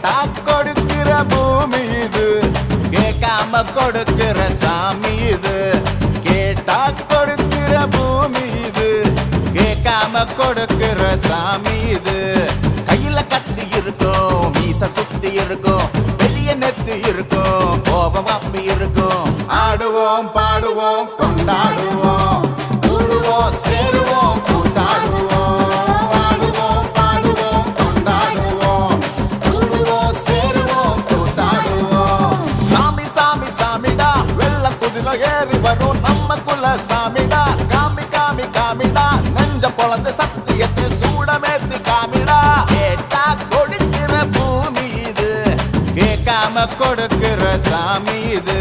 கேட்டா கொடுக்கிற பூமி இது, கேட்காம கொடுக்கிற சாமி இது. கேட்டா கொடுக்கிற பூமி இது, கேட்காம கொடுக்கிற சாமி இது. கையில கத்தி இருக்கும், மீச சுத்தி இருக்கும், பெரிய நெத்தி இருக்கும், கோபம் அப்பி இருக்கும். ஆடுவோம் பாடுவோம் கொண்டாடுவோம், கூடுவோம் சேருவோம் கூத்தாடுவோம். ஆடுவோம் பாடுவோம் கொண்டாடுவோம், கூடுவோம் சேருவோம் கூத்தாடுவோம். சாமி சாமி சாமிடா, வெள்ள குதிரை ஏறி வரும் நம்ம குல சாமிடா. காமி காமி காமிடா, நெஞ்ச பொழந்து சத்தியத்தை சூடமேத்தி காமிடா. கேட்டா கொடுக்கிற பூமி இது, கேட்காம கொடுக்கிற சாமி இது.